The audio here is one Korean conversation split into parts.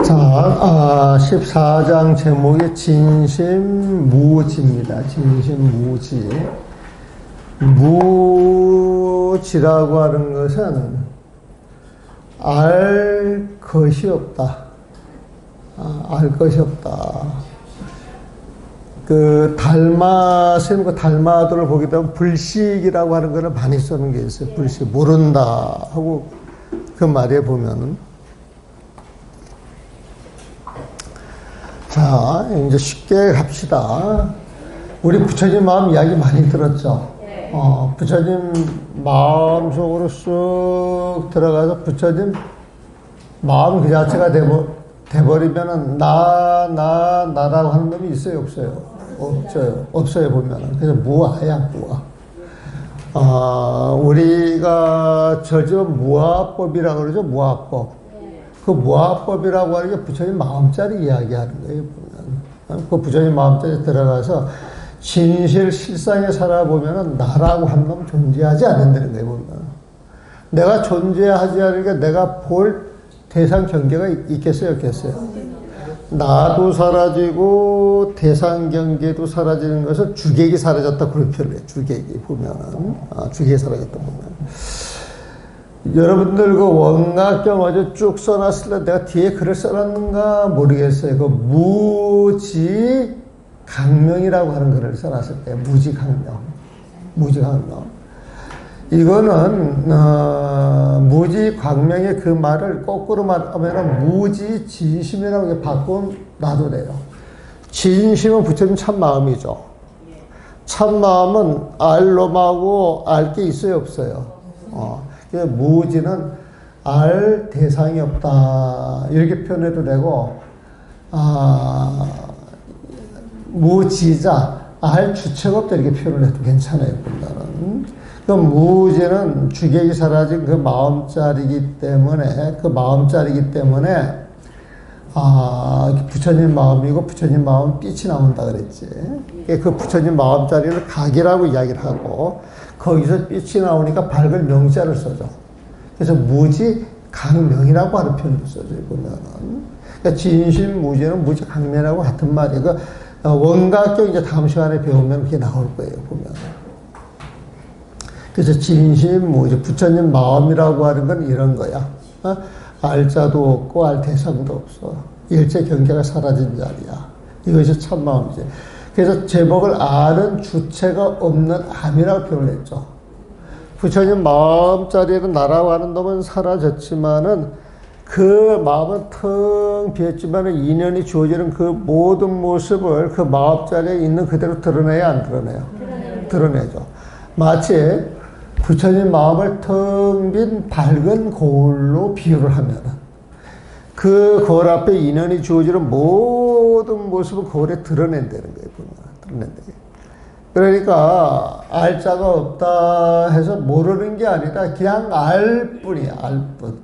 자, 14장 제목이 진심무지입니다. 진심무지. 무지라고 하는 것은 알 것이 없다. 알 것이 없다. 그 달마도를 보게 되면 불식이라고 하는 거를 많이 쓰는 게 있어요. 불식, 모른다 하고 그 말에 보면은. 자, 이제 쉽게 갑시다. 우리 부처님 마음 이야기 많이 들었죠? 부처님 마음 속으로 쑥 들어가서 부처님 마음 그 자체가 돼버리면은 나라고 하는 놈이 있어요, 없어요? 없어요, 보면은. 그래서 무아야, 무아. 우리가 저지은 무아법이라고 그러죠, 무아법. 그 무아법이라고 하는 게 부처님 마음자리 이야기하는 거예요, 보면. 그 부처님 마음자리 들어가서 진실 실상에 살아보면은 나라고 한 놈 존재하지 않는다는 거예요, 보면. 내가 존재하지 않으니까 내가 볼 대상 경계가 있겠어요, 없겠어요? 나도 사라지고 대상 경계도 사라지는 것을 주객이 사라졌다, 그런 표현을 해요, 주객이 보면은. 주객이 사라졌다, 보면. 여러분들 그 원각경 어제 쭉 써놨을 때 내가 뒤에 글을 써놨는가 모르겠어요. 그 무지강명이라고 하는 글을 써놨을 때 무지강명. 이거는 무지광명의 그 말을 거꾸로 말하면 무지진심이라고 바꿔놔도 돼요. 진심은 부처님 참마음이죠. 참마음은 알 놈하고 알 게 있어요, 없어요? 무지는 알 대상이 없다, 이렇게 표현해도 되고, 무지자, 알 주체가 없다, 이렇게 표현을 해도 괜찮아요, 보면은. 그 무지는 주객이 사라진 그 마음자리이기 때문에, 부처님 마음이고, 부처님 마음은 빛이 나온다 그랬지. 그 부처님 마음자리를 각이라고 이야기를 하고, 거기서 빛이 나오니까 밝은 명자를 써줘. 그래서 무지강명이라고 하는 표현을 써줘요, 보면은. 그러니까 진심무지는 무지강명이라고 같은 말이에요. 그 원각경 이제 다음 시간에 배우면 그게 나올 거예요, 보면. 그래서 진심무지, 부처님 마음이라고 하는 건 이런 거야. 알자도 없고 알 대상도 없어. 일체 경계가 사라진 자리야. 이것이 참마음이지. 그래서 제목을 아는 주체가 없는 암이라고 표현을 했죠. 부처님 마음자리에는 나라고 하는 놈은 사라졌지만은 그 마음은 텅 비었지만은 인연이 주어지는 그 모든 모습을 그 마음자리에 있는 그대로 드러내야 안 드러내요? 드러내죠. 마치 부처님 마음을 텅 빈 밝은 거울로 비유를 하면은 그 거울 앞에 인연이 주어지는 모든 모습을 거울에 드러낸다는 거예요. 드러낸다는 거예요. 그러니까 알자가 없다 해서 모르는 게 아니라 그냥 알 뿐이야, 알 뿐.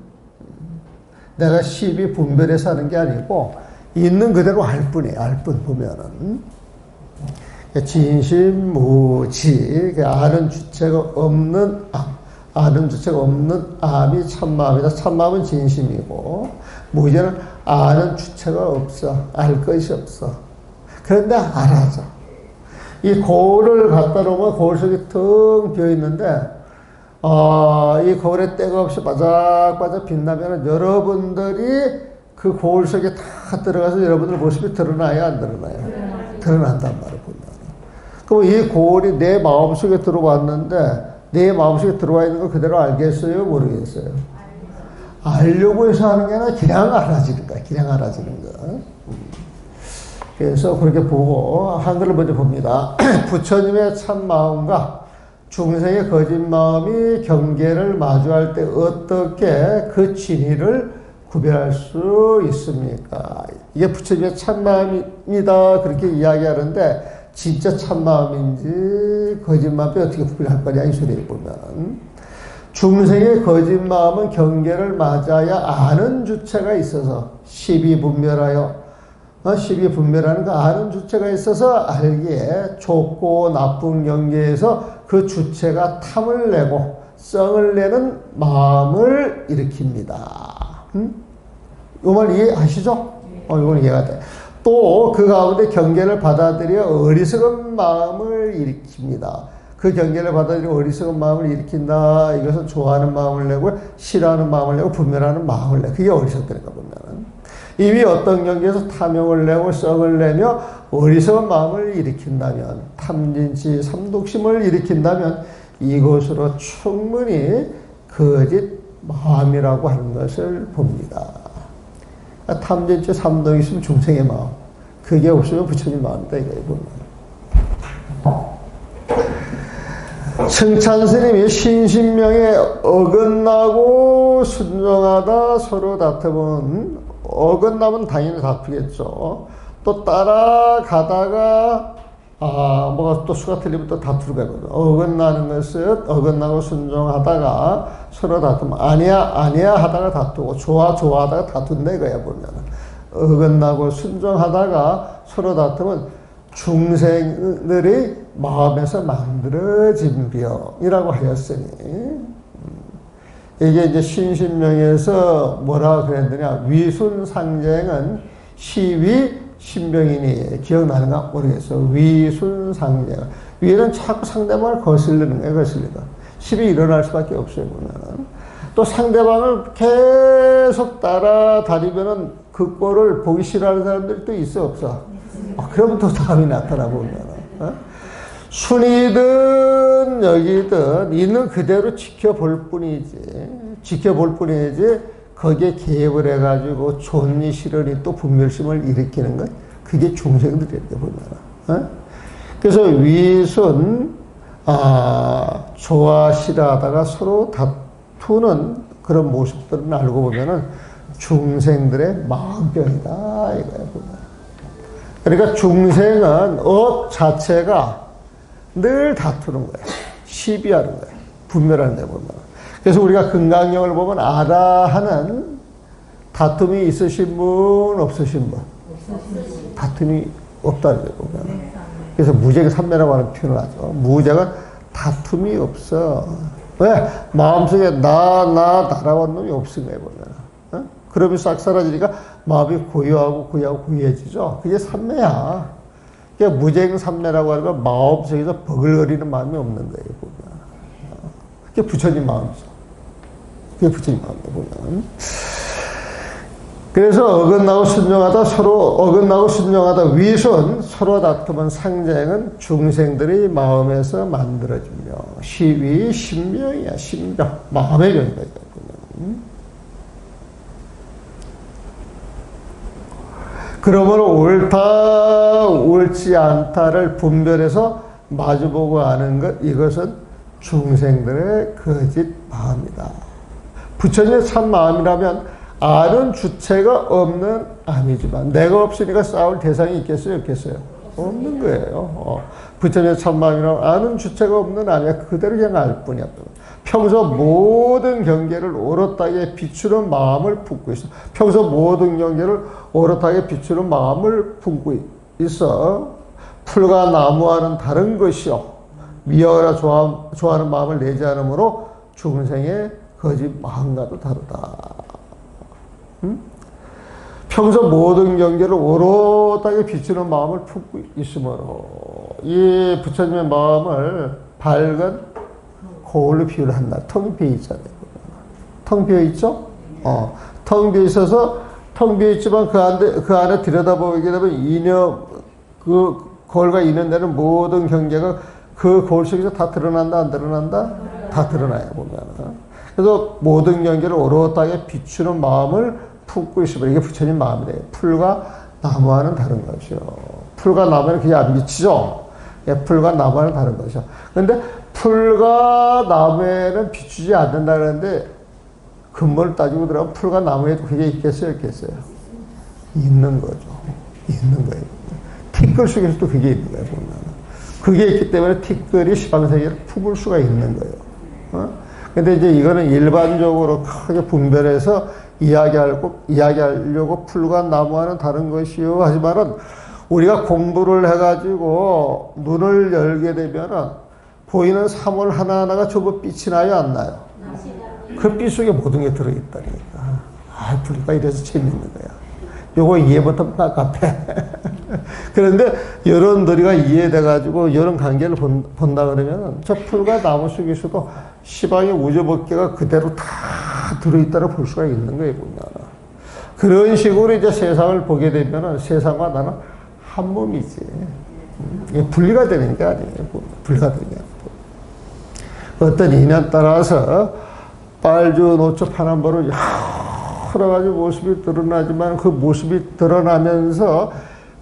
내가 시비 분별해서 하는 게 아니고 있는 그대로 알 뿐이에요, 알 뿐 보면은. 진심무지, 아는 주체가 없는 암이 참마음이다. 참마음은 진심이고, 무지는 아는 주체가 없어. 알 것이 없어. 그런데 알아줘. 이 거울을 갖다 놓으면 거울 속이 텅 비어 있는데, 이 거울에 때가 없이 바짝바짝 빛나면 여러분들이 그 거울 속에 다 들어가서 여러분들 모습이 드러나야 안 드러나요? 드러난단 말을 보면. 그럼 이 거울이 내 마음속에 들어왔는데, 내 마음속에 들어와 있는 거 그대로 알겠어요? 모르겠어요? 알려고 해서 하는 게 아니라 그냥 알아지는 거야. 그냥 알아지는 거. 그래서 그렇게 보고 한글을 먼저 봅니다. 부처님의 참마음과 중생의 거짓마음이 경계를 마주할 때 어떻게 그 진위를 구별할 수 있습니까? 이게 부처님의 참마음이다, 그렇게 이야기하는데 진짜 참마음인지 거짓마음이 어떻게 구별할 거냐, 이 소리를 보면. 중생의 거짓마음은 경계를 맞아야 아는 주체가 있어서 시비분별하여, 시비분별하는 거 아는 주체가 있어서 알기에 좋고 나쁜 경계에서 그 주체가 탐을 내고 썽을 내는 마음을 일으킵니다. 요 말 이해하시죠? 이건 이해가 돼. 또 그 가운데 경계를 받아들여 어리석은 마음을 일으킵니다. 그 경계를 받아들여 어리석은 마음을 일으킨다. 이것은 좋아하는 마음을 내고 싫어하는 마음을 내고 분별하는 마음을 내. 그게 어리석다니까 보면은. 이미 어떤 경계에서 탐욕을 내고 썩을 내며 어리석은 마음을 일으킨다면, 탐진치 삼독심을 일으킨다면 이것으로 충분히 거짓 마음이라고 하는 것을 봅니다. 탐진치 삼독심 중생의 마음. 그게 없으면 부처님 마음이다 이거예요 보면. 승찬스님이 신신명에 어긋나고 순종하다 서로 다투면, 어긋나면 당연히 다투겠죠. 또 따라가다가 뭐가 또 수가 틀리면 또 다투게 되거든. 어긋나는 것은 어긋나고 순종하다가 서로 다투면 아니야 하다가 다투고 좋아하다가 다툰다 이거야 보면. 어긋나고 순종하다가 서로 다투면 중생들의 마음에서 만들어진 병이라고 하였으니, 이게 이제 신신명에서 뭐라 그랬느냐, 위순상쟁은 시위 신병이니 기억나는가 모르겠어. 위순상쟁. 위는 자꾸 상대방을 거슬리는 거예요, 거슬리다. 시비 일어날 수밖에 없어요, 보면은. 또 상대방을 계속 따라다니면은 그 꼴을 보기 싫어하는 사람들이 또 있어, 없어? 그러면 또 다음이 나타나 보면은. 순이든 여기든 있는 그대로 지켜볼 뿐이지 거기에 개입을 해가지고 좋니 싫으니 또 분별심을 일으키는 것, 그게 중생들이에요 보면. 그래서 위순 좋아 싫어하다가 서로 다투는 그런 모습들은 알고 보면은 중생들의 마음병이다 이거예요 보면. 그러니까 중생은 업 자체가 늘 다투는 거예요. 시비하는 거예요. 분별하는 데 보면. 그래서 우리가 금강경을 보면 아라하는 다툼이 있으신 분, 없으신 분? 다툼이 없다는 거예요, 보면. 그래서 무쟁 삼매라고 하는 표현을 하죠. 무쟁은 다툼이 없어. 왜? 마음속에 나라고 하는 놈이 없은 거예요, 보면. 그러면 싹 사라지니까 마음이 고요해지죠. 그게 삼매야. 그러니까 무쟁삼매라고 하는 건 마음속에서 버글거리는 마음이 없는 거예요, 보면. 그게 부처님 마음이죠. 그게 부처님 마음이에요, 보면. 그래서 어긋나고 순종하다 위선, 서로 다투면 상쟁은 중생들의 마음에서 만들어지며, 시위, 신병이야, 신병. 마음의 병이다, 보면. 그러므로 옳다, 옳지 않다를 분별해서 마주보고 아는 것, 이것은 중생들의 거짓 마음이다. 부처님의 참 마음이라면 아는 주체가 없는 암이지만, 내가 없으니까 싸울 대상이 있겠어요, 없겠어요? 없는 거예요. 부처님의 참 마음이라면 아는 주체가 없는 암이야. 그대로 그냥 알 뿐이야. 평소 모든 경계를 오롯하게 비추는 마음을 품고 있어. 평소 모든 경계를 오롯하게 비추는 마음을 품고 있어. 풀과 나무와는 다른 것이요. 미워하라 좋아하는 마음을 내지 않으므로 중생의 거짓 마음과도 다르다. 평소 모든 경계를 오롯하게 비추는 마음을 품고 있으므로 이 부처님의 마음을 밝은 거울로 비유를 한다. 텅 비어 있잖아요. 텅 비어 있죠? 텅 비어 있어서, 텅 비어 있지만 그 안에 들여다보게 되면 이념, 그 거울과 있는 모든 경계가 그 거울 속에서 다 드러난다, 안 드러난다? 다 드러나요, 보면. 그래서 모든 경계를 오롯하게 비추는 마음을 품고 있으면 이게 부처님 마음이래요. 풀과 나무와는 다른 것이요. 풀과 나무는 그게 안 비치죠? 예, 풀과 나무와는 다른 것이요. 그런데 풀과 나무에는 비추지 않는다 그러는데 근본을 따지고 들어가면 풀과 나무에도 그게 있겠어요, 없겠어요? 있는 거죠. 있는 거예요. 티끌 속에서도 그게 있는 거예요, 보면. 그게 있기 때문에 티끌이 시방세계를 품을 수가 있는 거예요. 근데 이제 이거는 일반적으로 크게 분별해서 이야기하려고 풀과 나무와는 다른 것이요. 하지만은 우리가 공부를 해가지고 눈을 열게 되면은 보이는 사물 하나하나가 전부 빛이 나요, 안 나요? 그 빛 속에 모든 게 들어있다니까. 풀릴까 이래서 재밌는 거야. 요거 이해 못하면 깝깝해. 그런데 이런 놀이가 이해돼가지고 이런 관계를 본다 그러면 저 풀과 나무 속에서도 시방의 우주법계가 그대로 다 들어있다고 볼 수가 있는 거예요, 보면. 그런 식으로 이제 세상을 보게 되면 세상과 나는 한 몸이지. 이게 분리가 되는 게 아니에요. 분리가 되는 게 아니고. 어떤 인연 따라서 빨주, 노초, 파남보로 여러 가지 모습이 드러나지만 그 모습이 드러나면서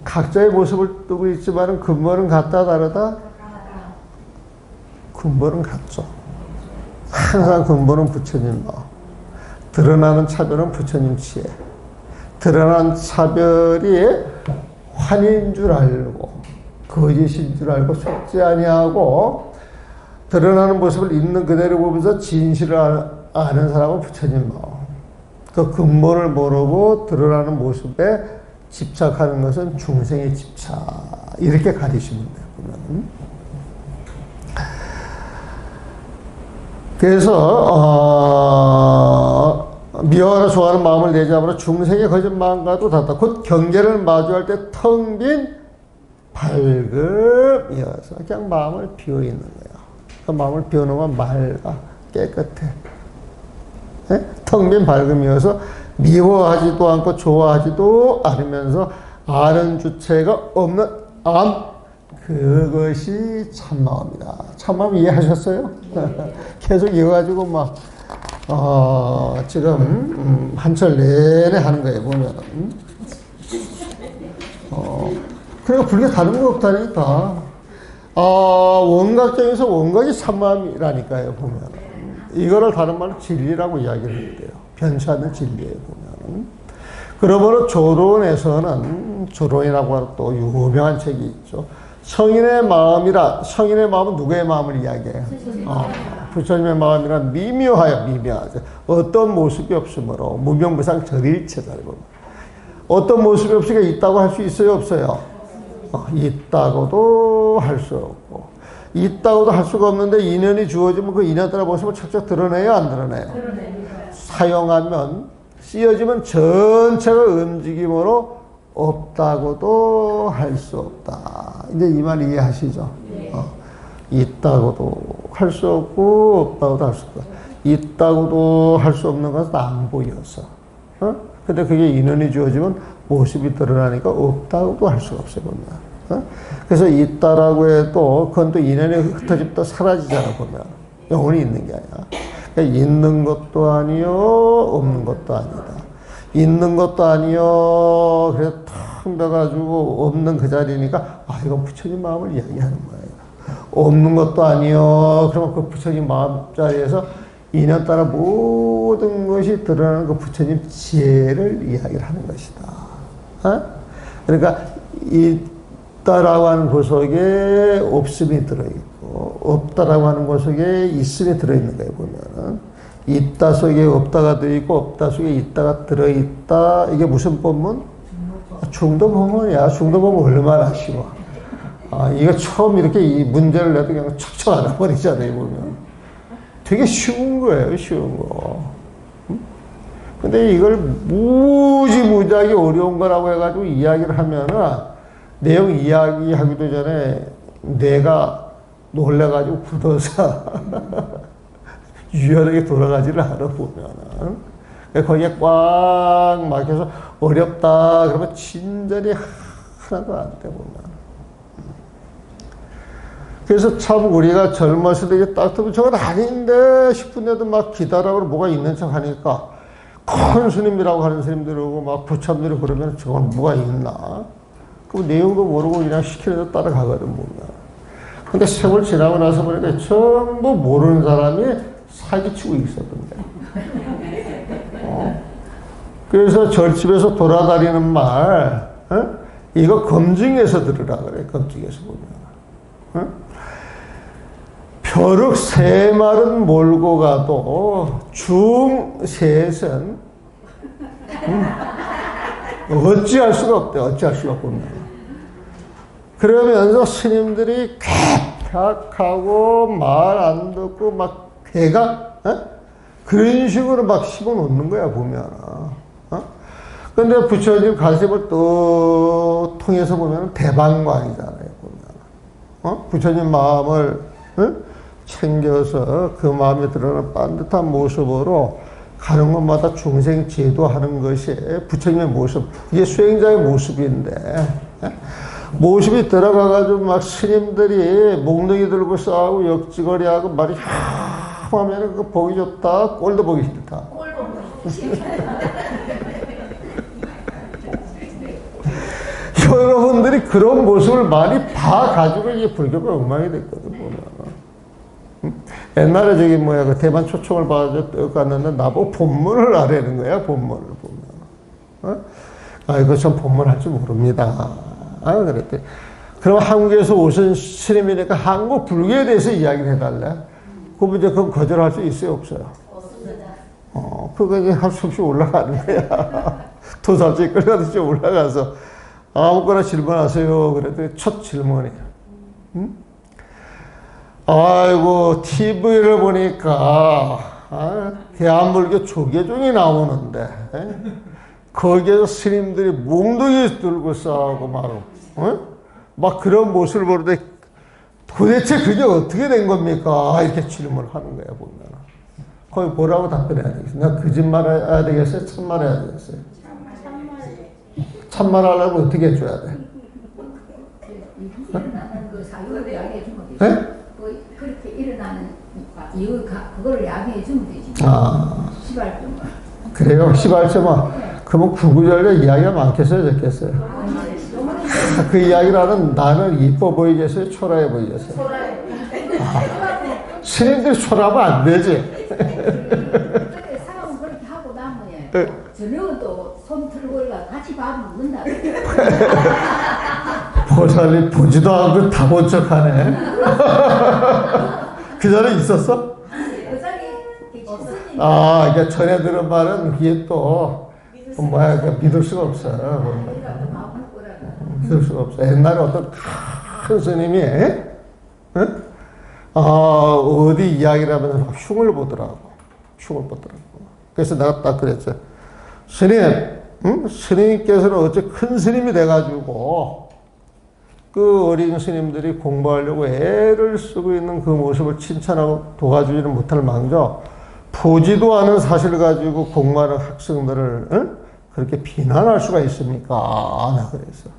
각자의 모습을 띠고 있지만 근본은 같다, 다르다? 근본은 같죠. 항상 근본은 부처님 마음. 드러나는 차별은 부처님 지혜. 드러난 차별이 환인 줄 알고 거짓인 줄 알고 속지 아니하고 드러나는 모습을 있는 그대로 보면서 진실을 아는 사람은 부처님 마음. 그 근본을 모르고 드러나는 모습에 집착하는 것은 중생의 집착. 이렇게 가리시면 돼요, 보면. 그래서, 미워하나 좋아하는 마음을 내지함으로 중생의 거짓 마음과도 같다. 곧 경계를 마주할 때 텅 빈 밝음이어서 그냥 마음을 비워있는 거야. 그 마음을 비워놓으면 맑아, 깨끗해. 텅 빈 밝음이어서 미워하지도 않고 좋아하지도 않으면서 아는 주체가 없는 암, 그것이 참마음이다. 참마음 이해하셨어요? 계속 이어가지고 막 지금 한철 내내 하는 거예요, 보면. 그러니까 불교 다른 거 없다니까. 원각적에서 원각이 참마음이라니까요, 보면. 이거를 다른 말로 진리라고 이야기를 해요. 변치 않는 진리예요, 보면. 그러므로 조론에서는, 조론이라고 하는 또 유명한 책이 있죠. 성인의 마음이라, 성인의 마음은 누구의 마음을 이야기해요? 부처님의 마음이라 미묘하여, 미묘하죠. 어떤 모습이 없으므로, 무명무상 절일체자를 보면. 어떤 모습이 없으니까 있다고 할 수 있어요, 없어요? 있다고도 할 수 없고. 있다고도 할 수가 없는데 인연이 주어지면 그 인연 따라 모습을 척척 드러내요, 안 드러내요? 사용하면, 쓰여지면 전체가 움직임으로 없다고도 할 수 없다. 이제 이 말 이해하시죠? 있다고도 할 수 없고, 없다고도 할 수 없다. 있다고도 할 수 없는 것은 안 보여서. 근데 그게 인연이 주어지면 모습이 드러나니까 없다고도 할 수가 없어요, 보면. 그래서 있다라고 해도 그건 또 인연이 흩어집도 사라지잖아, 보면. 영원히 있는 게 아니라. 그러니까 있는 것도 아니요, 없는 것도 아니다. 있는 것도 아니요, 그래서 텅 비어가지고 없는 그 자리니까, 이건 부처님 마음을 이야기하는 거예요. 없는 것도 아니요, 그러면 그 부처님 마음 자리에서 인연 따라 모든 것이 드러나는 그 부처님 지혜를 이야기를 하는 것이다. 그러니까, 있다라고 하는 것 속에 없음이 들어있고, 없다라고 하는 것 속에 있음이 들어있는 거예요, 보면은. 있다 속에 없다가 들어있고, 없다 속에 있다가 들어있다. 이게 무슨 법문? 중도법문이야. 중도법문 얼마나 쉬워. 이거 처음 이렇게 이 문제를 내도 그냥 척척 알아버리잖아요, 보면. 되게 쉬운 거예요, 쉬운 거. 근데 이걸 무지무지하게 어려운 거라고 해가지고 이야기를 하면은, 내용 이야기하기도 전에 뇌가 놀래가지고 굳어서 유연하게 돌아가지를 않아, 보면은. 거기에 꽉 막혀서 어렵다 그러면 친절이 하나도 안 돼, 보면. 그래서 참 우리가 젊었을 때 이게 딱 들으면 저건 아닌데 싶은데도 막 기다라고 뭐가 있는 척 하니까 큰 스님이라고 하는 스님들하고 막 부참들이 그러면 저건 뭐가 있나? 그 내용도 모르고 그냥 시키는 대로 따라가거든, 보면. 근데 세월 지나고 나서 보니까 전부 모르는 사람이 사기치고 있었던데. 그래서 절집에서 돌아다니는 말, 이거 검증해서 들으라 그래, 검증해서 보면. 벼룩 세 말은 몰고 가도 중셋은 어찌할 수가 없대, 어찌할 수가 없구나. 그러면서 스님들이 쾌탁하고 말 안 듣고 막 괴가 그런 식으로 막 씹어 놓는 거야, 보면. 근데 부처님 가슴을 또 통해서 보면 대방광이잖아요. 보면. 부처님 마음을 챙겨서 그 마음에 드러나는 반듯한 모습으로 가는 곳마다 중생 제도하는 것이 부처님의 모습. 이게 수행자의 모습인데, 모습이 들어가가지고 막 스님들이 몽둥이 들고 싸우고 역지거리하고 말이 하면 그 보기 좋다, 꼴도 보기 싫다. 여러분들이 그런 모습을 많이 봐가지고 이게 불교가 엉망이 됐거든, 보면. 옛날에 저기 뭐야, 그 대만 초청을 받아서 떡 갔는데 나보고 본문을 하라는 거야, 본문을 보면. 이거 전 본문 할 줄 모릅니다. 그랬더니. 그럼 한국에서 오신 스님이니까 한국 불교에 대해서 이야기를 해달래. 그럼 이제 그건 거절할 수 있어요, 없어요? 없습니다. 그거 이제 할 수 없이 올라가는 거야. 도사지 끌어가듯이 올라가서 아무거나 질문하세요. 그랬더니 첫 질문이에요. 아이고, TV를 보니까, 대한불교 조계종이 나오는데, 거기에서 스님들이 몽둥이 들고 싸우고 막 그런 모습을 보는데 도대체 그게 어떻게 된 겁니까? 이렇게 질문을 하는 거야, 보면. 거기 뭐라고 답변해야 되겠어요? 내가 거짓말 해야 되겠어요? 참말 해야 되겠어요? 참말 하려면 어떻게 해줘야 돼? 일어나는 그 사유를 이야기해 주면 되지. 네? 그렇게 일어나는 이유, 그걸 이야기해 주면 되지. 시발점. 그래요? 시발점아. 그러면 구구절절 이야기가 많겠어요? 적겠어요? 그 이야기를 하는 나는 이뻐 보이겠어요? 초라해 보이겠어요? 스님들이 초라하면 안 되지. 사람은 그렇게 하고 나면 저녁은 또 손 틀고 같이 밥 먹는다. 보살이 보지도 않고 다 본 척하네. 그 자리에 있었어? 그러니까 전에 들은 말은 그게 또 믿을 수가 없어요. 믿을 수가 없어. 옛날에 어떤 큰 스님이 어디 이야기를 하면서 막 흉을 보더라고. 그래서 내가 딱 그랬죠. 스님, 스님께서는 어째 큰 스님이 돼가지고 그 어린 스님들이 공부하려고 애를 쓰고 있는 그 모습을 칭찬하고 도와주지는 못할 망정 보지도 않은 사실을 가지고 공부하는 학생들을 그렇게 비난할 수가 있습니까? 나 그랬어.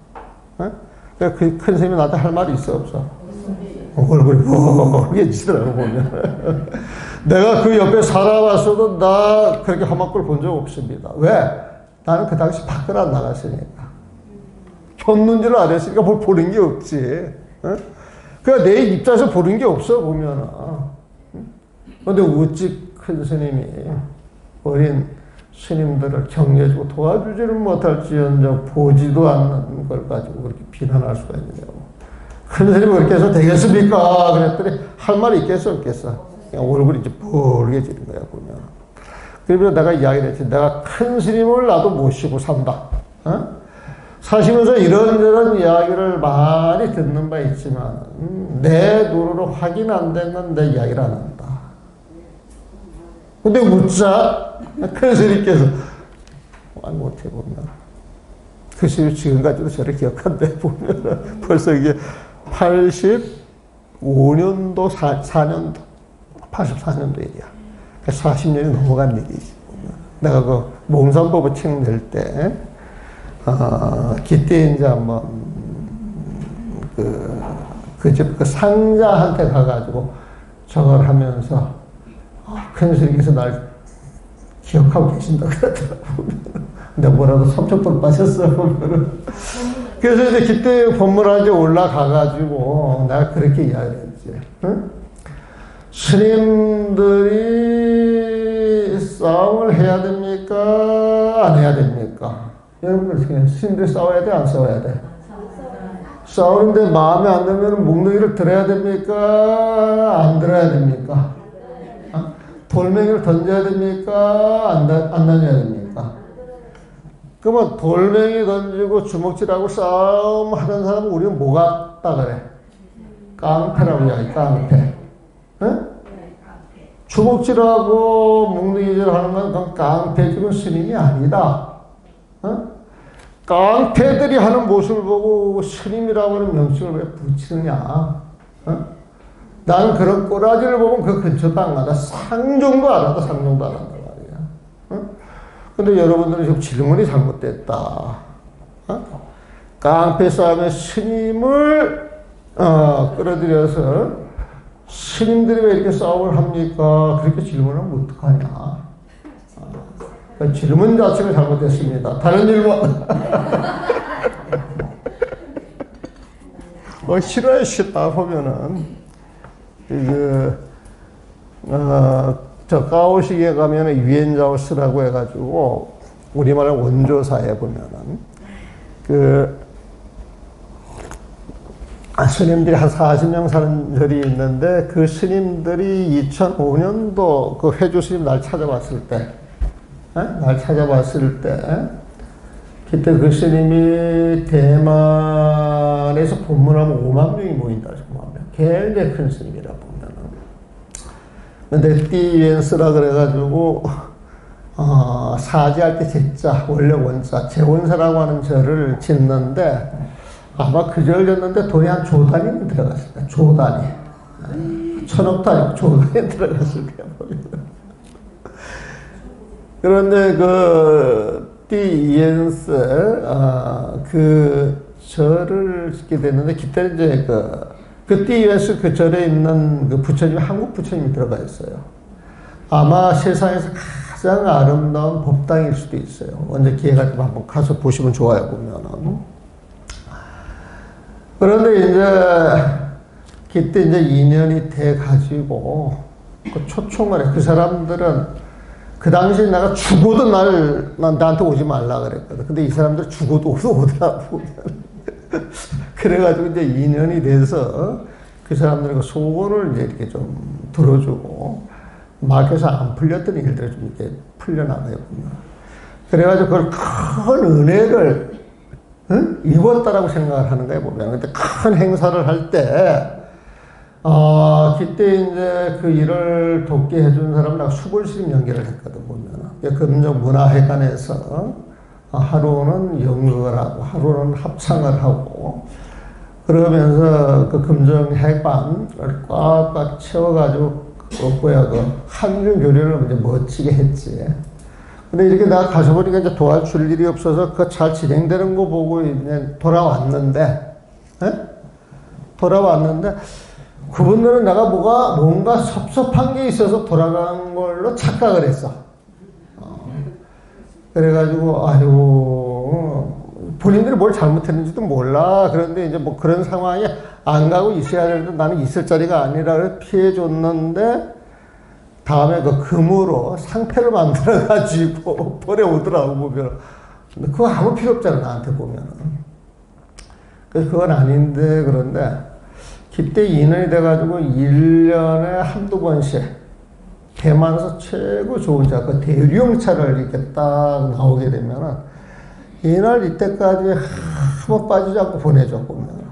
그 큰 스님이 나한테 할 말이 있어, 없어? 얼굴이 뽀개지더라고, 보면. 내가 그 옆에 살아왔어도 나 그렇게 험한 걸 본 적 없습니다. 왜? 나는 그 당시 밖을 안 나갔으니까. 켰는지를 안 했으니까 뭘 보는 게 없지. 그러니까 내 입장에서 보는 게 없어, 보면은. 근데 어찌 큰 스님이 어린 스님들을 격려해주고 도와주지를 못할지언정 보지도 않는 걸 가지고 그렇게 비난할 수가 있느냐고. 큰 스님이 그렇게 해서 되겠습니까? 그랬더니 할 말이 있겠어, 없겠어? 그냥 얼굴이 이제 뻘개지는 거야, 보면. 그러면서 내가 이야기를 했지. 내가 큰 스님을 나도 모시고 산다. 사시면서 이런저런 이야기를 많이 듣는 바 있지만, 내 눈으로 확인 안 된 건 내 이야기를 안 한다. 근데 묻자, 큰 스님께서, 못해, 보면. 그 스님 지금까지도 저를 기억한대, 보면. 벌써 이게 85년도, 4년도, 84년도 일이야. 40년이 넘어간 일이지. 내가 그 몽산법을 책 낼 때, 그때 이제 한번 그 상자한테 가가지고 저걸 하면서 큰 스님께서 날 기억하고 계신다 그러더라고. 내가 뭐라도 삼천포를 빠졌어, 보면은. 그래서 이제 그때 법문한테 올라가가지고 내가 그렇게 이야기를 했지. 스님들이 싸움을 해야 됩니까? 안 해야 됩니까? 여러분들, 스님들이 싸워야 돼? 안 싸워야 돼? 싸우는데 마음에 안 들면 몽둥이를 들어야 됩니까? 안 들어야 됩니까? 돌멩이를 던져야 됩니까? 안 던져야 됩니까? 그러면 돌멩이 던지고 주먹질하고 싸움하는 사람은 우리는 뭐 같다 그래? 깡패라고 이야기, 깡패. 주먹질하고 몽둥이질 하는 건 그건 깡패 지금 스님이 아니다. 깡패들이 하는 모습을 보고 스님이라고 하는 명칭을 왜 붙이느냐? 나는 그런 꼬라지를 보면 그 근처도 안 가다. 상종도 안 하다. 상종도 안 한단 말이야. 근데 여러분들은 지금 질문이 잘못됐다. 깡패 싸움에 스님을 끌어들여서 스님들이 왜 이렇게 싸움을 합니까? 그렇게 질문하면 어떡하냐? 질문 자체가 잘못됐습니다. 다른 질문. 싫어요, 싫다 보면은. 저 까오시기에 가면은 유엔자오스라고 해가지고, 우리말의 원조사에 보면은, 스님들이 한 40명 사는 절이 있는데, 그 스님들이 2005년도 그 회주 스님 날 찾아봤을 때, 그때 그 스님이 대만에서 법문하면 5만 명이 모인다. 5만 명. 굉장히 큰 스님이라 보면은. 근데 띠엔스라 그래가지고, 사지할 때 제자, 원래 원자, 재원사라고 하는 절을 짓는데, 아마 그 절을 짓는데 돈이 한 조단위는 들어갔을 거야. 조단위. 1,000억도 아니고 조단위 들어갔을 거야, 보면. 그런데 띠이엔스 그 절을 짓게 됐는데 그때 이제 그 띠이엔스 그 절에 있는 그 부처님이 한국 부처님이 들어가 있어요. 아마 세상에서 가장 아름다운 법당일 수도 있어요. 언제 기회가 되면 한번 가서 보시면 좋아요, 보면은. 그런데 이제 그때 이제 인연이 돼 가지고 그 초청을 해. 그 사람들은 그 당시에 내가 죽어도 나한테 오지 말라 그랬거든. 근데 이 사람들 죽어도 오더라고. 그래가지고 이제 인연이 돼서 그 사람들의 소원을 이제 이렇게 좀 들어주고, 막에서 안 풀렸던 일들을 좀 이렇게 풀려나가요. 그래가지고 그걸 큰 은혜를 입었다라고 생각을 하는 거예요, 보면. 근데 큰 행사를 할 때, 그때 이제 그 일을 돕게 해준 사람은 내가 수골스님 연결을 했거든, 보면. 금정문화회관에서 하루는 연극을 하고, 하루는 합창을 하고, 그러면서 그 금정회관을 꽉꽉 채워가지고, 한글 교류를 이제 멋지게 했지. 근데 이렇게 내가 가서 보니까 이제 도와줄 일이 없어서 그거 잘 진행되는 거 보고 이제 돌아왔는데, 그분들은 내가 뭔가 섭섭한 게 있어서 돌아간 걸로 착각을 했어. 그래가지고, 본인들이 뭘 잘못했는지도 몰라. 그런데 이제 뭐 그런 상황에 안 가고 있어야 되는데 나는 있을 자리가 아니라 피해줬는데, 다음에 그 금으로 상패를 만들어가지고 보내오더라고, 보면. 근데 그거 아무 필요 없잖아, 나한테 보면은. 그래서 그건 아닌데, 그런데, 그때 인연이 돼가지고 1년에 한두 번씩 대만에서 최고 좋은 차, 그 대류용차를 이렇게 딱 나오게 되면은 이날 이때까지 한번 빠지지 않고 보내줘, 보면.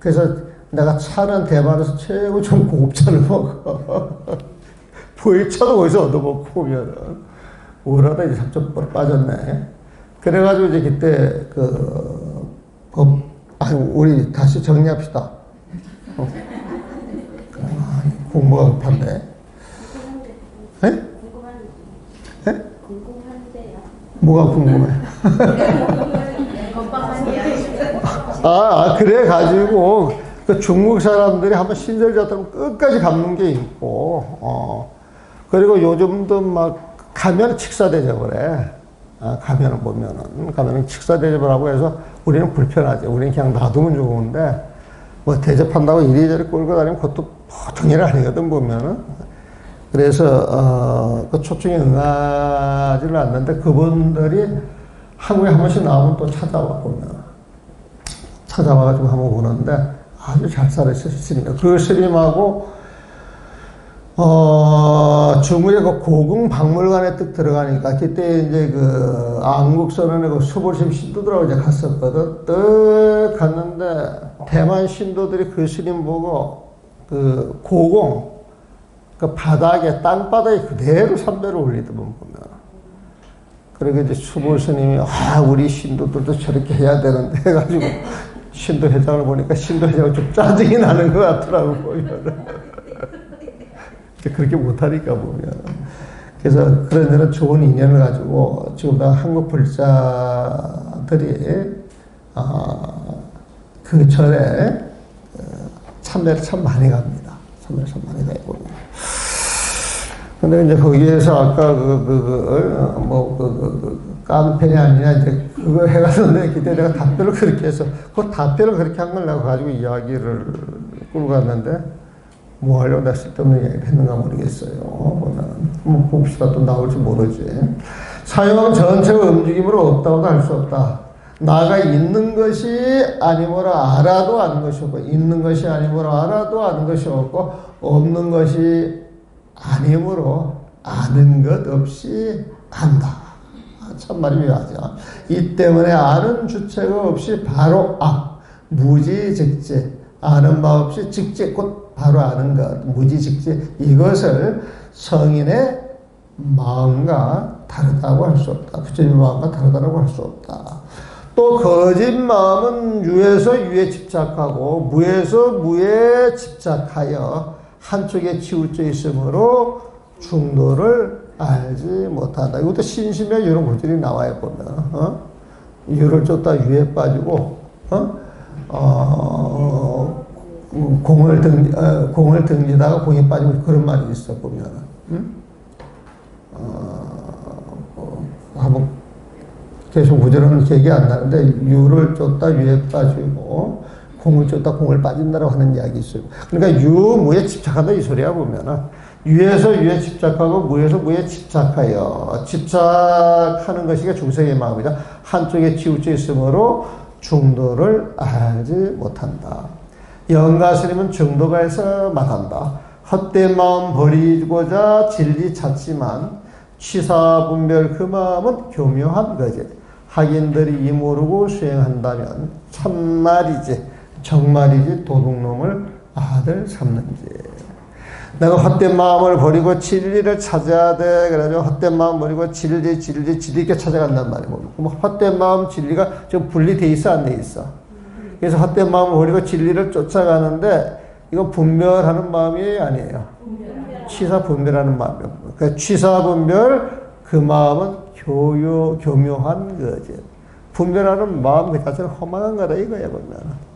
그래서 내가 차는 대만에서 최고 좋은 고급차를 먹어. 보일차도 어디서 얻어먹고 보면은. 오라다 이제 삼천벌 빠졌네. 그래가지고 이제 그때 우리 다시 정리합시다. 공부가 급한데. 예? 궁금한데요. 뭐가 궁금해? 그래가지고, 그 중국 사람들이 한번 신설자들은 끝까지 갚는 게 있고, 그리고 요즘도 막 가면 직사대접을 해. 가면은 직사대접을 하고 해서 우리는 불편하지. 우리는 그냥 놔두면 좋은데, 뭐 대접한다고 이리저리 끌고 다니면 그것도 보통 일 아니거든, 보면은. 그래서, 그 초청에 응하지를 않는데 그분들이 한국에 한 번씩 나오면 또 찾아와, 보면. 찾아와가지고 한번 보는데 아주 잘 살았었습니다. 그 스님하고, 중국의 그 고궁 박물관에 뜩 들어가니까, 그때 이제 그 안국선언의 그 수보심 신도들하고 이제 갔었거든. 뜩 갔는데, 대만 신도들이 그 스님 보고, 그 고궁, 그 바닥에, 땅바닥에 그대로 삼배를 올리더만 보면. 그러게 이제 수보 스님이, 우리 신도들도 저렇게 해야 되는데 해가지고, 신도회장을 보니까 신도회장은 좀 짜증이 나는 것 같더라고, 보면. 그렇게 못하니까, 보면. 그래서 그런 데는 좋은 인연을 가지고, 지금 한국 불자들이, 그 절에 참배를 참 많이 갑니다. 참배를 참 많이 가고. 근데 이제 거기에서 아까 깡패이 아니냐, 이제 그거 해가지고 그때 내가 답변을 그렇게 해서, 그 답변을 그렇게 한 걸 내가 가지고 이야기를 끌고 갔는데, 뭐 하려고 내가 쓸데없는 이야기를 했는가 모르겠어요. 한번 봅시다. 또 나올지 모르지. 사용 전체가 움직임으로 없다고도 할 수 없다. 나가 있는 것이 아니므로 알아도 아는 것이 없고, 있는 것이 아니므로 알아도 아는 것이 없고, 없는 것이 아니므로 아는 것 없이 안다. 참말이 묘하죠. 이 때문에 아는 주체가 없이 바로 무지직지, 아는 바 없이 직지, 곧 바로 아는 것, 무지직지, 이것을 성인의 마음과 다르다고 할 수 없다. 부처님의 마음과 다르다고 할 수 없다. 또 거짓 마음은 유에서 유에 집착하고 무에서 무에 집착하여 한쪽에 치우쳐 있으므로 중도를 알지 못한다. 이것도 신심에 이런 구절이 나와요, 보면. 유를 쫓다 유에 빠지고, 공을 등지다가 공에 빠지고 그런 말이 있어, 보면. 한번 계속 구절은 기억이 안 나는데, 유를 쫓다 유에 빠지고, 공을 쫓다 공을 빠진다라고 하는 이야기 있어요. 그러니까 유무에 집착한다 이 소리야, 보면은. 유에서 유에 집착하고 무에서 무에 집착하여. 집착하는 것이 중생의 마음이다. 한쪽에 치우쳐 있으므로 중도를 알지 못한다. 영가스님은 중도가에서 말한다. 헛된 마음 버리고자 진리 찾지만 취사분별 그 마음은 교묘한 거지. 학인들이 이 모르고 수행한다면 참말이지 정말이지 도둑놈을 아들 삼는지. 내가 헛된 마음을 버리고 진리를 찾아야 돼. 그래가지고 헛된 마음 버리고 진리 있게 찾아간단 말이에요. 그럼 헛된 마음 진리가 지금 분리돼 있어 안 돼 있어? 그래서 헛된 마음을 버리고 진리를 쫓아가는데 이거 분별하는 마음이 아니에요. 취사 분별하는 마음이에요. 그러니까 취사 분별 그 마음은 교묘한 거지. 분별하는 마음 그 자체는 허망한 거다 이거야, 보면.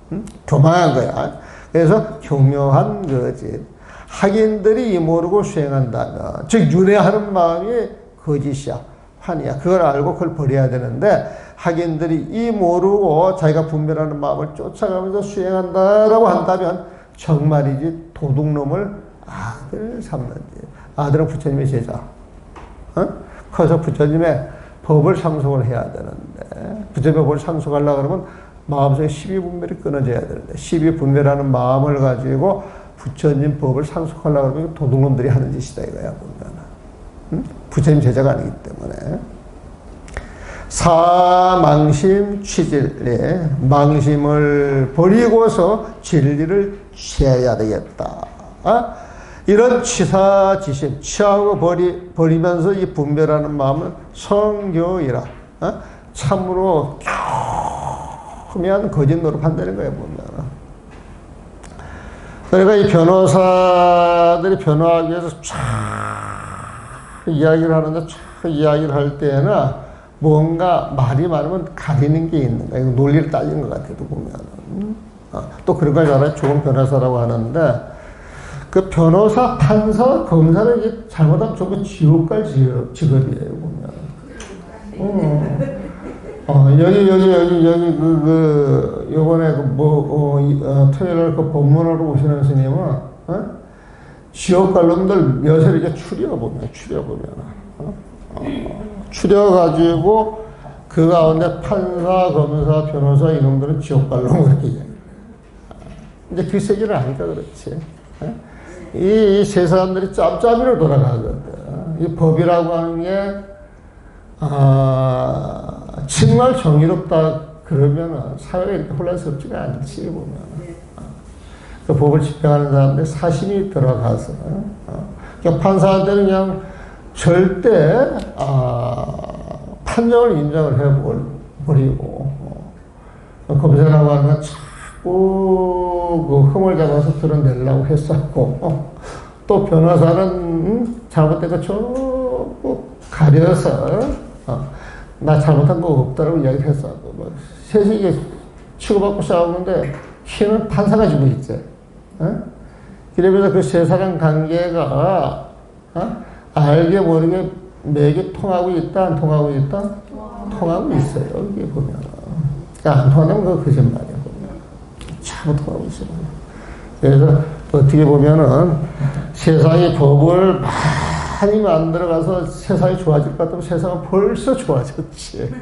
교만한 거야. 그래서 교묘한 거지. 학인들이 이 모르고 수행한다면, 즉 윤회하는 마음이 거짓이야, 환이야. 그걸 알고 그걸 버려야 되는데 학인들이 이 모르고 자기가 분별하는 마음을 쫓아가면서 수행한다라고 한다면 정말이지 도둑놈을 아들 삼는지. 아들은 부처님의 제자. 커서 부처님의 법을 상속을 해야 되는데 부처님의 법을 상속하려고 그러면 마음속에 12분별이 끊어져야 되는데 12분별하는 마음을 가지고 부처님 법을 상속하려고 그러면 도둑놈들이 하는 짓이다 이거야, 보면. 부처님 제자가 아니기 때문에. 사망심 취진리, 망심을 버리고서 진리를 취해야 되겠다. 이런 취사지심, 취하고 버리면서 이 분별하는 마음은 성교이라. 참으로 교묘한 거짓 노릇한다는 거예요, 보면. 그러니까 이 변호사들이 변호하기 위해서 쫙 이야기를 하는데 쫙 이야기를 할 때는 뭔가 말이 많으면 가리는 게 있는 거야. 이거 논리를 따지는 것 같아요, 보면. 또 그런 걸 알아요. 좋은 변호사라고 하는데 그 변호사, 판사, 검사는 이게 잘못하면 전부 지옥 갈 직업이에요, 보면. 여기, 요번에 토요일 그 법문으로 오시는 스님은, 지옥 갈 놈들 몇을 이렇게 추려보면. 추려가지고, 그 가운데 판사, 검사, 변호사, 이놈들은 지옥 갈 놈, 그렇게 얘기해요. 이제 그 세계를 아니까 그렇지. 이 세 사람들이 짬짬이로 돌아가거든. 이 법이라고 하는 게, 정말 정의롭다 그러면 사회가 이렇게 혼란스럽지가 않지, 보면. 그 법을 집행하는 사람들 사심이 들어가서. 그러니까 판사한테는 그냥 절대, 판정을 인정을 해버리고, 검사라고 하는 건 자꾸 그 흠을 잡아서 드러내려고 했었고, 또 변호사는 잘못된 거 전부 가려서, 나 잘못한 거 없다라고 이야기를 했었고, 뭐, 셋이 치고받고 싸우는데, 키는 판사가 지고 있지. 그러면서 그 세 사람 관계가, 알게 모르게 매개 통하고 있다, 안 통하고 있다? 통하고 있어요, 이게 보면. 안 통하면 그거 거짓말이야, 보면. 참 통하고 있어요. 그래서 어떻게 보면은 세상의 법을 많이 만들어가서 세상이 좋아질 것 같으면 세상은 벌써 좋아졌지.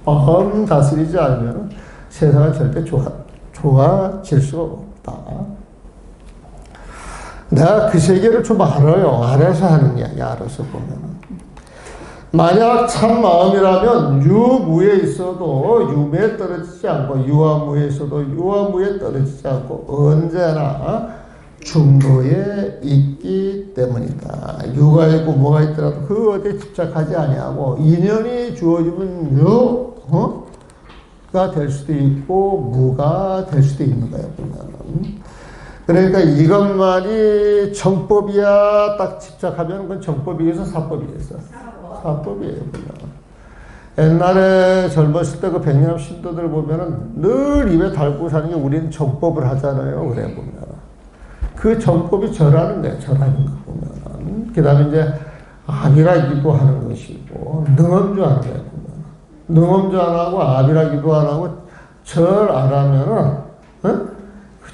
마음 다스리지 않으면 세상은 절대 좋아질 수가 없다. 내가 그 세계를 좀 알아요. 알아서 하는 이야기, 알아서 보면. 만약 참 마음이라면 유무에 있어도 유무에 떨어지지 않고 유아무에 있어도 유아무에 떨어지지 않고 언제나 중도에 있기 때문이다. 유가 있고 뭐가 있더라도 그 어디에 집착하지 아니하고 인연이 주어지면 유가 될 수도 있고 무가 될 수도 있는 거예요. 그러니까 이것만이 정법이야 딱 집착하면 그건 정법이겠어 사법이겠어? 사법이에요. 옛날에 젊었을 때 그 백년 신도들 보면은 늘 입에 달고 사는 게 우리는 정법을 하잖아요. 그래 보면 그 정법이 절하는 거예요. 절하는 거 보면 그 다음에 이제 아비라 기도하는 것이고 능엄주 하는 거예요. 능엄주 안 하고 아비라 기도 안 하고 절 안 하면은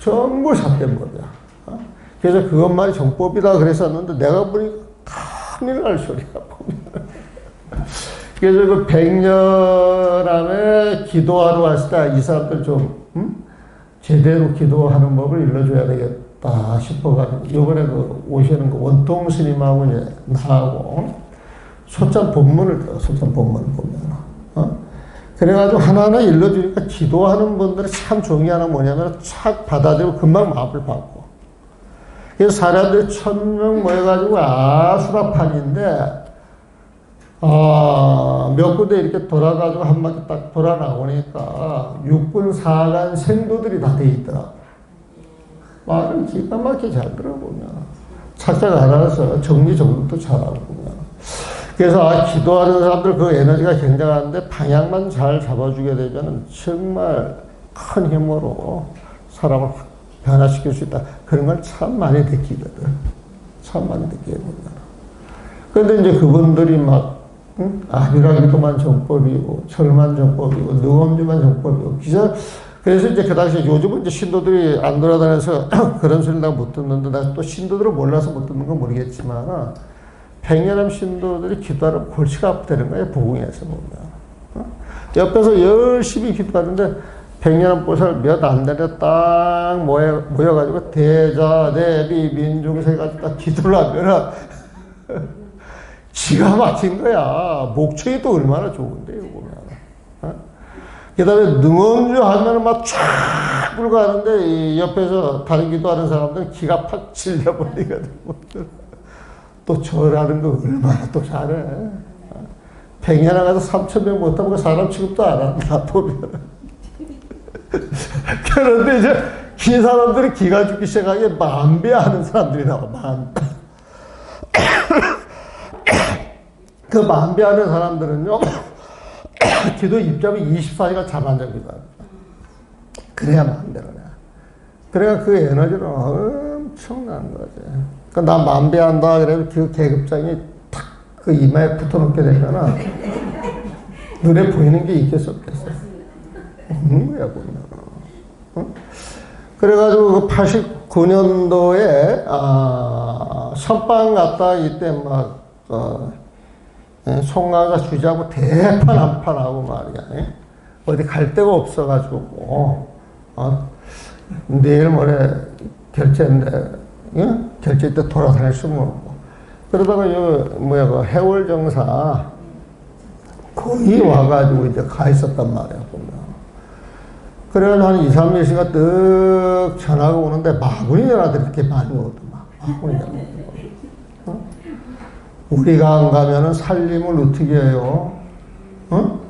전부 삿된 법이야. 그래서 그것만이 정법이다 그랬었는데 내가 보니까 큰일 날 소리야 보면. 그래서 그 백년암에 기도하러 왔을 때 이 사람들 좀 제대로 기도하는 법을 일러줘야 되겠다 싶어가지고 이번에 그 오시는 그 원통 스님하고 이제 나하고 소참 본문을 들어 소참 본문을 보면 그래가지고 하나하나 일러주니까 기도하는 분들은 참 중요한 건 뭐냐면 착 받아들이고 금방 마음을 받고. 그래서 사람들이 1000명 모여가지고 아수라판인데, 몇 군데 이렇게 돌아가지고 한 바퀴 딱 돌아 나오니까 육군 사관 생도들이 다 돼 있더라고. 말을 기가 막히게 잘 들어보면. 착착 알아서 정리정돈도 잘하고 보면. 그래서 기도하는 사람들 그 에너지가 굉장한데 방향만 잘 잡아주게 되면 정말 큰 힘으로 사람을 변화시킬 수 있다. 그런 걸 참 많이 느끼거든. 참 많이 느끼거든. 그런데 이제 그분들이 막 아비라기도만 정법이고 절만 정법이고 능엄주만 정법이고 그래서 이제 그 당시에 요즘은 이제 신도들이 안 돌아다녀서 그런 소리를 내가 못 듣는데 나 또 신도들을 몰라서 못 듣는 건 모르겠지만 백년암 신도들이 기도하면 골치가 아프다는 거예요. 부궁에서 보면. 옆에서 열심히 기도하는데 백년암 보살 몇 안 되는데 딱 모여가지고 대자, 대비, 민중세 해가지고 딱 기도를 하면은 기가 막힌 거야. 목청이 또 얼마나 좋은데요, 보면. 그 다음에 능엄주 하면은 막 쫙 불고 하는데 이 옆에서 다른 기도하는 사람들은 기가 팍 질려버리거든. 또 절하는 거 얼마나 또 잘해. 백년에 가서 3000명 못하면 그 사람 취급도 안 한다, 보면. 그런데 이제 기 사람들이 기가 죽기 시작하게 만배하는 사람들이 나와, 그 만배하는 사람들은요, 기도 입장이 24시간 잠 안 잡니다. 그래야 만배를 해. 그래야 그 에너지는 엄청난 거지. 그러니까 나 만배한다 그래도 그 계급장이 탁 그 이마에 붙어놓게 되면은 눈에 보이는 게 있겠어 없겠어? 없는 거야 보면. 그래가지고 그 89년도에 선빵 갔다 이때 막 송나가 주자고 대판 한판하고 말이야. 어디 갈 데가 없어가지고 내일 모레 결제인데 결제 때 돌아다닐 수는 없고 그러다가 그 해월정사 거의 와가지고 이제 가 있었단 말이야 보면. 그래가지고 한 2, 3일씩가 떡 전화가 오는데 마구니 전화들이 이렇게 많이 오더만. 마구니 전화. 우리가 안 가면은 살림을 어떻게 해요? 어?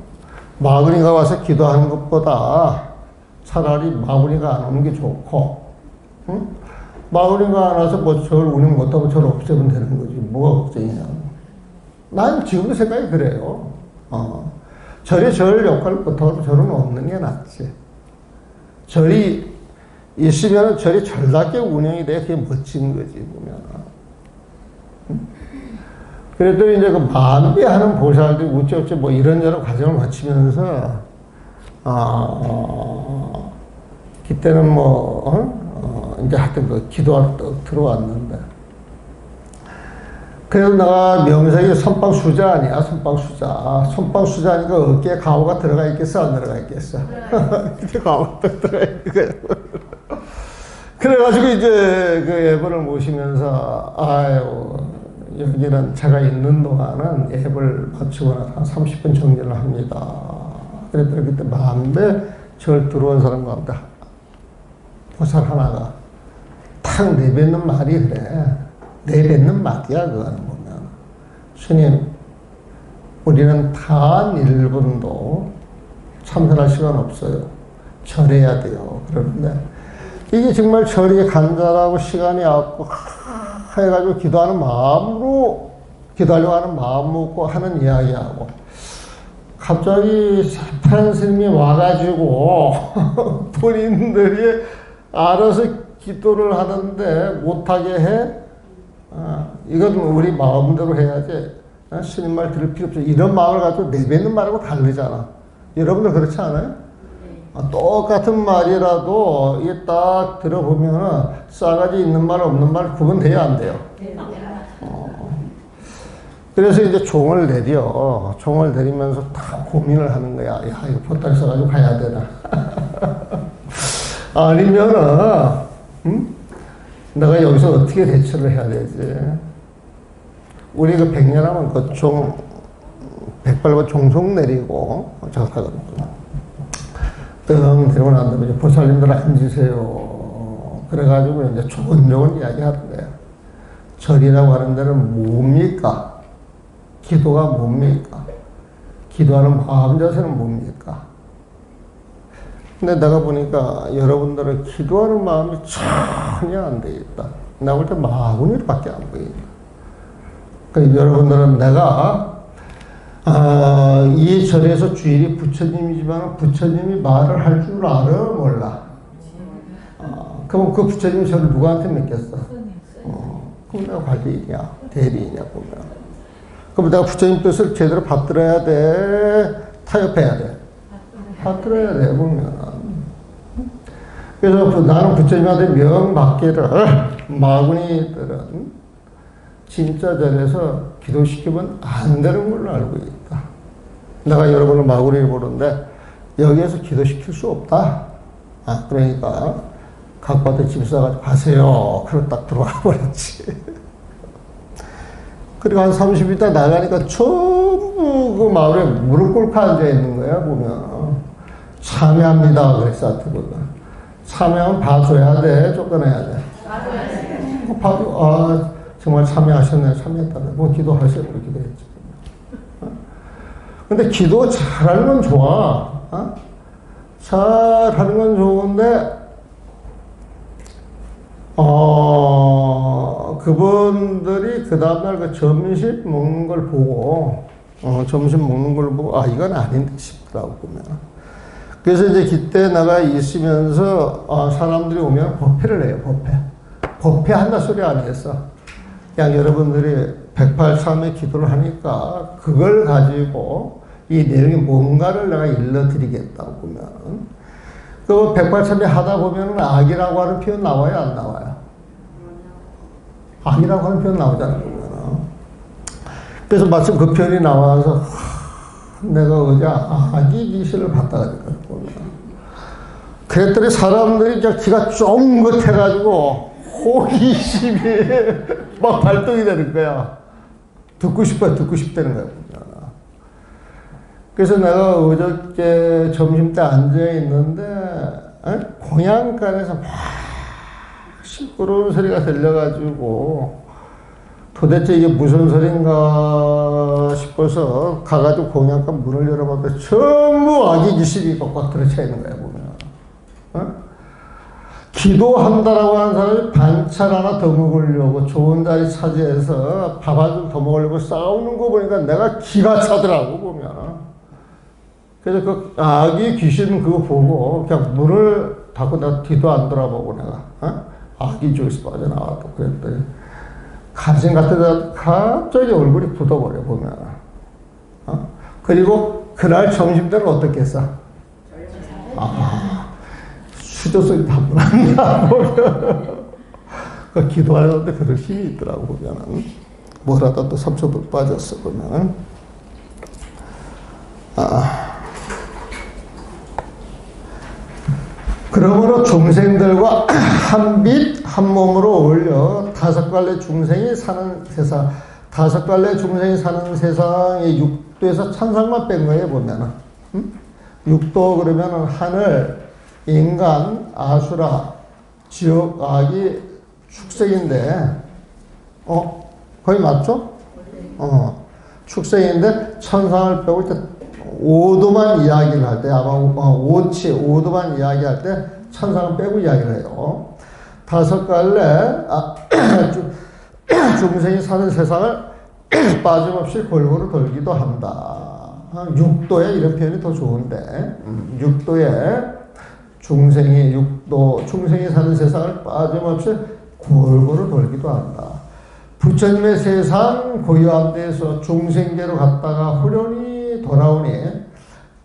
마구니가 와서 기도하는 것보다 차라리 마구니가 안 오는 게 좋고, 응? 마구니가 안 와서 뭐 절 운영 못하고 절 없애면 되는 거지. 뭐가 걱정이냐. 난 지금도 생각이 그래요. 절이 절 역할을 못하고 절은 없는 게 낫지. 절이 있으면 절이 절답게 운영이 돼. 그게 멋진 거지, 보면. 그래도 이제 그 만배하는 보살들이 우찌우찌 뭐 이런저런 과정을 거치면서, 그때는 이제 하여튼 그 기도하러 떡 들어왔는데. 그래서 내가 명색이 선방수자 아니야, 선방수자. 선방수자니까 어깨에 가오가 들어가 있겠어, 안 들어가 있겠어? 그때 가오가 딱 들어가 있겠어. 그래가지고 이제 그 예불을 모시면서, 아유, 여기는 제가 있는 동안은 예불 마치고 나서 한 30분 정리를 합니다. 그랬더니 그때 만배 절 들어온 사람 가운데 보살 하나가 탁 내뱉는 말이 그래. 내뱉는 말이야, 그거는 보면. 스님, 우리는 단 1분도 참선할 시간 없어요. 절해야 돼요. 그러는데, 이게 정말 절이 간절하고 시간이 없고, 해가지고 기도하는 마음으로, 기도하려고 하는 마음 먹고 하는 이야기하고, 갑자기 파란 스님이 와가지고, 본인들이 알아서 기도를 하는데 못하게 해? 이건 우리 마음대로 해야지. 스님 말 들을 필요 없어. 이런 마음을 가지고 내뱉는 말하고 다르잖아. 여러분들 그렇지 않아요? 똑같은 말이라도 이게 딱 들어보면 싸가지 있는 말 없는 말 구분돼야 안 돼요. 그래서 이제 종을 내려. 종을 내리면서 다 고민을 하는 거야. 야, 이거 보따리 써가지고 가야 되나? 아니면은, 내가 여기서 어떻게 대처를 해야 되지? 우리 그 백년하면 그 종, 백발과 종속 내리고, 저하거든요. ตึ 데리고 난 다음에 이제 보살님들 앉으세요. 그래가지고 이제 조곤조곤 이야기 하던데요. 절이라고 하는 데는 뭡니까? 기도가 뭡니까? 기도하는 마음 자세는 뭡니까? 근데 내가 보니까 여러분들은 기도하는 마음이 전혀 안 돼 있다. 나 볼 때 마구니밖에 안 보인다. 그러니까 여러분들은 내가 이 절에서 주일이 부처님이지만 부처님이 말을 할 줄 알아? 몰라? 그럼 그 부처님이 저를 누구한테 맡겼어? 그럼 내가 관리이냐? 대리이냐? 보면. 그럼 내가 부처님 뜻을 제대로 받들어야 돼? 타협해야 돼? 받들어야 돼, 보면. 그래서 나는 부처님한테 명받기를 마구니들은 진짜 절에서 기도시키면 안 되는 걸로 알고 있다. 내가 여러분을 마구니를 보는데 여기에서 기도시킬 수 없다. 그러니까 각밭에 짐 싸가지고 가세요. 그러고 딱 들어와 버렸지. 그리고 한 30분 있다 나가니까 전부 그 마을에 무릎 꿇고 앉아 있는 거야, 보면. 참여합니다. 그랬어, 보면. 참여하면 봐줘야 돼, 쫓겨내야 돼. 봐도, 정말 참여하셨네, 참여했다네. 뭐 기도하세요, 그렇게 기도했지. 근데 기도 잘하는 건 좋아. 잘하는 건 좋은데, 그분들이 그 다음날 그 점심 먹는 걸 보고, 점심 먹는 걸 보고, 이건 아닌데 싶더라고, 보면. 그래서 이제 그때 내가 있으면서, 사람들이 오면 법회를 해요, 법회. 법회 한다 소리 안 했어. 그냥 여러분들이 108참의 기도를 하니까, 그걸 가지고 이 내용이 뭔가를 내가 일러드리겠다고 보면. 그 108참회 하다 보면은 악이라고 하는 표현 나와요, 안 나와요? 악이라고 하는 표현 나오잖아요, 보면. 그래서 마침 그 표현이 나와서, 내가 어제 악이 기실을 봤다가 보면. 그랬더니 사람들이 이제 기가 쫑긋해가지고, 호기심이 막 발동이 되는 거야. 듣고 싶어요, 듣고 싶다는 거야, 보면. 그래서 내가 어저께 점심 때 앉아있는데, 공양간에서 막 시끄러운 소리가 들려가지고, 도대체 이게 무슨 소린가 싶어서 가가지고 공양간 문을 열어봤더니 전부 아기 귀신이 꽉꽉 들어차 있는 거야, 보면. 어? 기도한다라고 하는 사람이 반찬 하나 더 먹으려고 좋은 자리 차지해서 밥 한 점 더 먹으려고 싸우는 거 보니까 내가 기가 차더라고, 보면. 그래서 그 아기 귀신 그거 보고 그냥 문을 닫고 내가 뒤도 안 돌아보고 내가, 어? 아기 쪽에서 빠져나왔다 그랬더니 간신 같은 데 갑자기 얼굴이 굳어버려, 보면. 어? 그리고 그날 점심때는 어떻게 했어? 수조성이 다분한다, 보면. 그 기도하는데 그런 힘이 있더라고, 보면은. 뭘 하다 또 삼천불 빠졌어, 보면은. 그러므로 중생들과 한빛 한 몸으로 어울려 다섯 갈래 중생이 사는 세상, 다섯 갈래 중생이 사는 세상의 육도에서 천상만 뺀 거예요, 보면은. 육도 그러면은 하늘, 인간, 아수라, 지옥, 악이 축생인데, 거의 맞죠? 축생인데 천상을 빼고 이렇게 오도만 이야기를 할 때, 아마 오도만 이야기할 때 천상을 빼고 이야기를 해요. 다섯 갈래 중생이 사는 세상을 빠짐없이 골고루 돌기도 한다. 육도에 이런 표현이 더 좋은데, 육도에 중생이 사는 세상을 빠짐없이 골고루 돌기도 한다. 부처님의 세상 고유한 데에서 중생계로 갔다가 후련히 돌아오니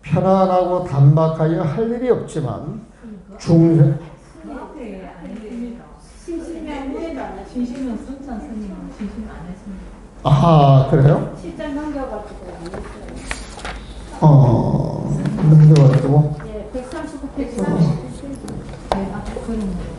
편안하고 단박하게 할 일이 없지만 중생 진심은 순천 스님은 진심 안 했습니다. 아, 그래요? 실전 넘겨가지고 넘겨가지고 예, 139페이지 39페이지. 네, 아까 그런 거.